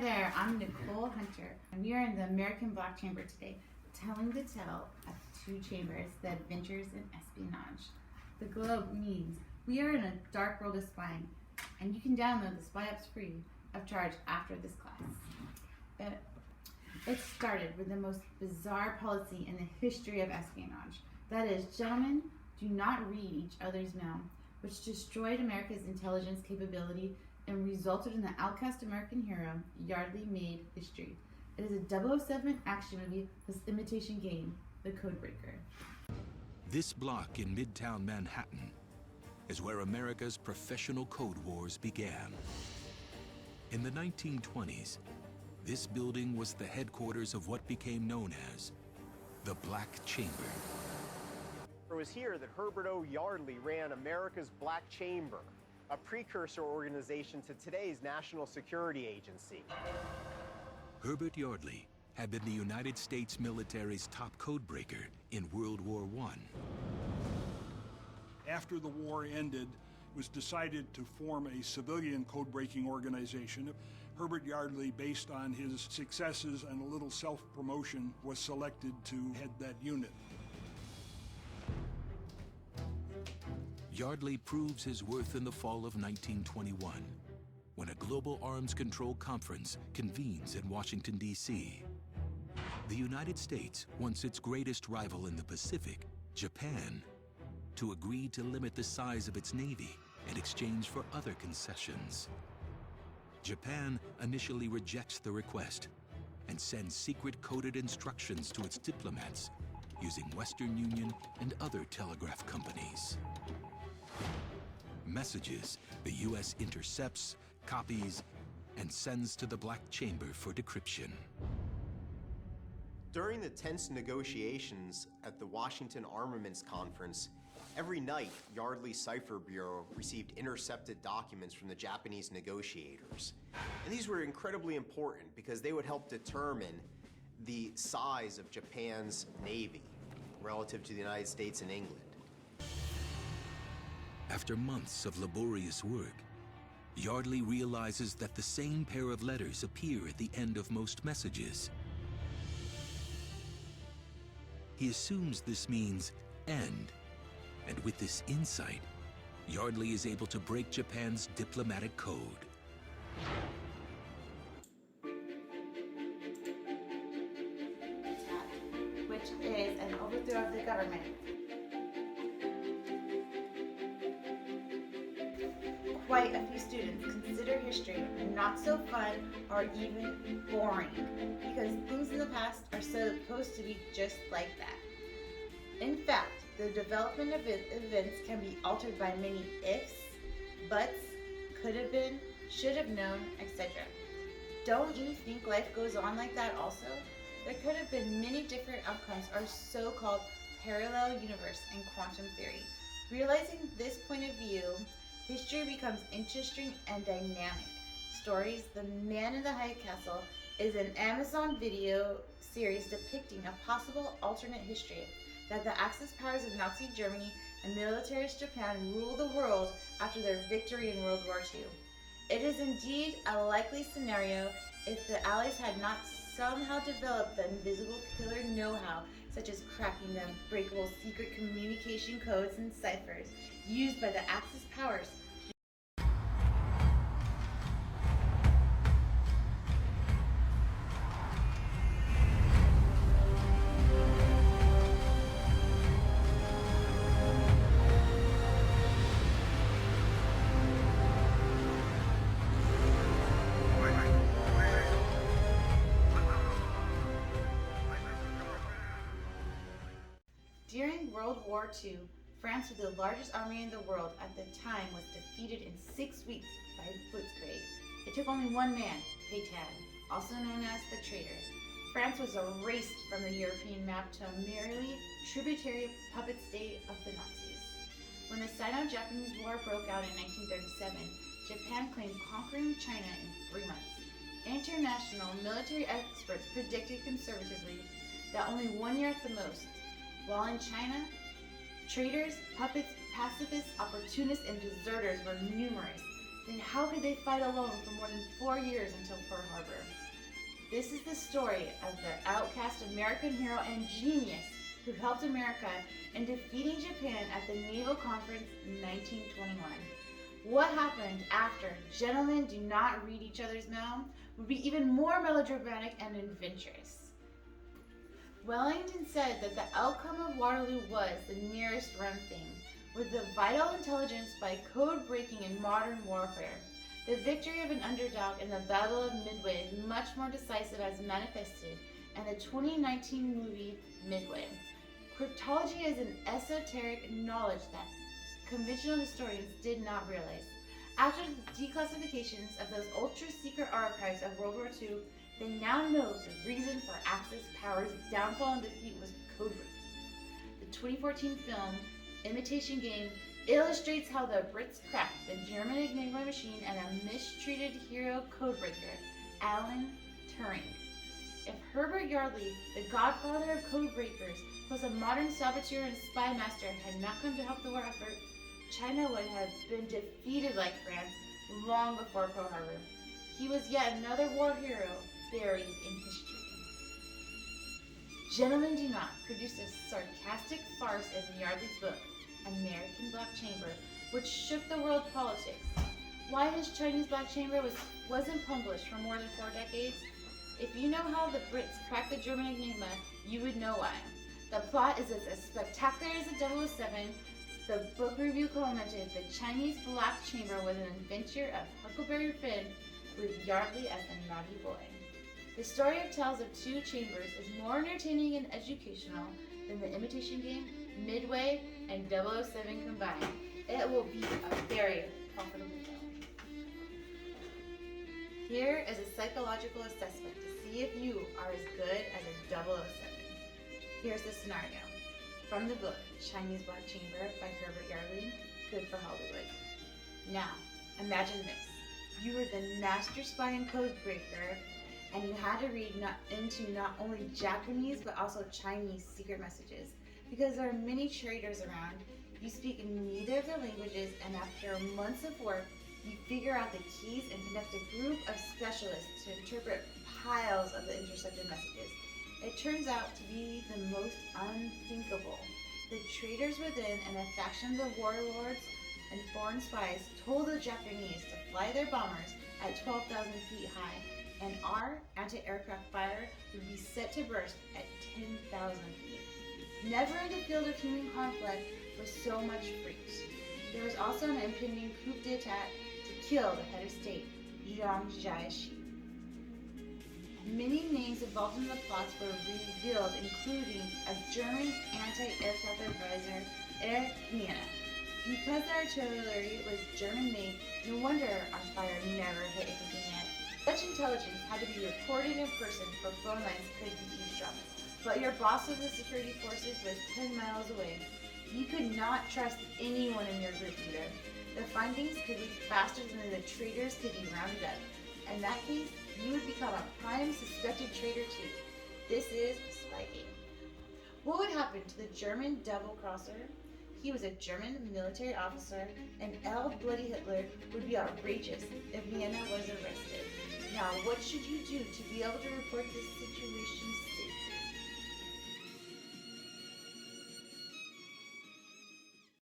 there, I'm Nichole Hunter, and we are in the American Black Chamber today, telling the tale of two chambers, the adventures in espionage. The globe means we are in a dark world of spying, and you can download the Spy Apps free of charge after this class. It started with the most bizarre policy in the history of espionage. That is, gentlemen, do not read each other's mail, which destroyed America's intelligence capability and resulted in the outcast American hero, Yardley, made history. It is a 007 action movie with imitation game, The Codebreaker. This block in Midtown Manhattan is where America's professional code wars began. In the 1920s, this building was the headquarters of what became known as the Black Chamber. It was here that Herbert O. Yardley ran America's Black Chamber, a precursor organization to today's National Security Agency. Herbert Yardley had been the United States military's top codebreaker in World War I. After the war ended, it was decided to form a civilian code-breaking organization. Herbert Yardley, based on his successes and a little self-promotion, was selected to head that unit. Yardley proves his worth in the fall of 1921, when a global arms control conference convenes in Washington, D.C. The United States wants its greatest rival in the Pacific, Japan, to agree to limit the size of its navy in exchange for other concessions. Japan initially rejects the request and sends secret coded instructions to its diplomats using Western Union and other telegraph companies. Messages the U.S. intercepts, copies, and sends to the Black Chamber for decryption. During the tense negotiations at the Washington Armaments Conference, every night Yardley's Cipher Bureau received intercepted documents from the Japanese negotiators. And these were incredibly important because they would help determine the size of Japan's navy relative to the United States and England. After months of laborious work, Yardley realizes that the same pair of letters appear at the end of most messages. He assumes this means end, and with this insight, Yardley is able to break Japan's diplomatic code. Which is an overthrow of the government. Quite a few students consider history not so fun or even boring because things in the past are supposed to be just like that. In fact, the development of events can be altered by many ifs, buts, could have been, should have known, etc. Don't you think life goes on like that also? There could have been many different outcomes or so-called parallel universe in quantum theory. Realizing this point of view, history becomes interesting and dynamic. Stories, The Man in the High Castle, is an Amazon video series depicting a possible alternate history that the Axis powers of Nazi Germany and militarist Japan rule the world after their victory in World War II. It is indeed a likely scenario if the Allies had not somehow developed the invisible killer know-how, such as cracking the unbreakable secret communication codes and ciphers used by the Axis powers. During World War II, France, with the largest army in the world at the time, was defeated in 6 weeks by Blitzkrieg. It took only one man, Pétain, also known as the traitor. France was erased from the European map to a merely tributary puppet state of the Nazis. When the Sino-Japanese War broke out in 1937, Japan claimed conquering China in 3 months. International military experts predicted conservatively that only 1 year at the most. While in China, traitors, puppets, pacifists, opportunists, and deserters were numerous. then how could they fight alone for more than 4 years until Pearl Harbor? This is the story of the outcast American hero and genius who helped America in defeating Japan at the Naval Conference in 1921. What happened after gentlemen do not read each other's mail would be even more melodramatic and adventurous. Wellington said that the outcome of Waterloo was the nearest run thing, with the vital intelligence by code breaking in modern warfare. The victory of an underdog in the Battle of Midway is much more decisive as manifested in the 2019 movie Midway. Cryptology is an esoteric knowledge that conventional historians did not realize. After the declassifications of those ultra-secret archives of World War II, they now know the reason for Axis power's downfall and defeat was code breaking. The 2014 film Imitation Game illustrates how the Brits cracked the German Enigma machine and a mistreated hero codebreaker, Alan Turing. If Herbert Yardley, the godfather of codebreakers, plus a modern saboteur and spy master had not come to help the war effort, China would have been defeated like France long before Pearl Harbor. He was yet another war hero buried in history. Gentlemen Do Not produced a sarcastic farce in Yardley's book, American Black Chamber, which shook the world politics. Why his Chinese Black Chamber wasn't published for more than 4 decades? If you know how the Brits cracked the German Enigma, you would know why. The plot is as spectacular as the 007. The book review commented, the Chinese Black Chamber was an adventure of Huckleberry Finn with Yardley as the naughty boy. The story of Tales of Two Chambers is more entertaining and educational than The Imitation Game, Midway, and 007 combined. It will be a very profitable film. Here is a psychological assessment to see if you are as good as a 007. Here's the scenario. From the book, Chinese Black Chamber by Herbert Yardley, good for Hollywood. Now, imagine this. You were the master spy and codebreaker, and you had to read into not only Japanese but also Chinese secret messages. Because there are many traitors around, you speak neither of the languages, and after months of work, you figure out the keys and connect a group of specialists to interpret piles of the intercepted messages. It turns out to be the most unthinkable. The traitors within and a faction of the warlords and foreign spies told the Japanese to fly their bombers at 12,000 feet high, and our anti-aircraft fire would be set to burst at 10,000 feet. Never in the field of human conflict was so much freaked. There was also an impending coup d'etat to kill the head of state, Jiang Jieshi. Many names involved in the plots were revealed, including a German anti-aircraft advisor, Erich Vienna. Because the artillery was German-made, no wonder our fire never hit anything yet. Such intelligence had to be reported in person for phone lines could be eavesdropped. But your boss of the security forces was 10 miles away. You could not trust anyone in your group either. The findings could be faster than the traitors could be rounded up. In that case, you would become a prime suspected traitor too. This is spying. What would happen to the German double-crosser? He was a German military officer, and L. Bloody Hitler would be outrageous if Vienna was arrested. Now, what should you do to be able to report this situation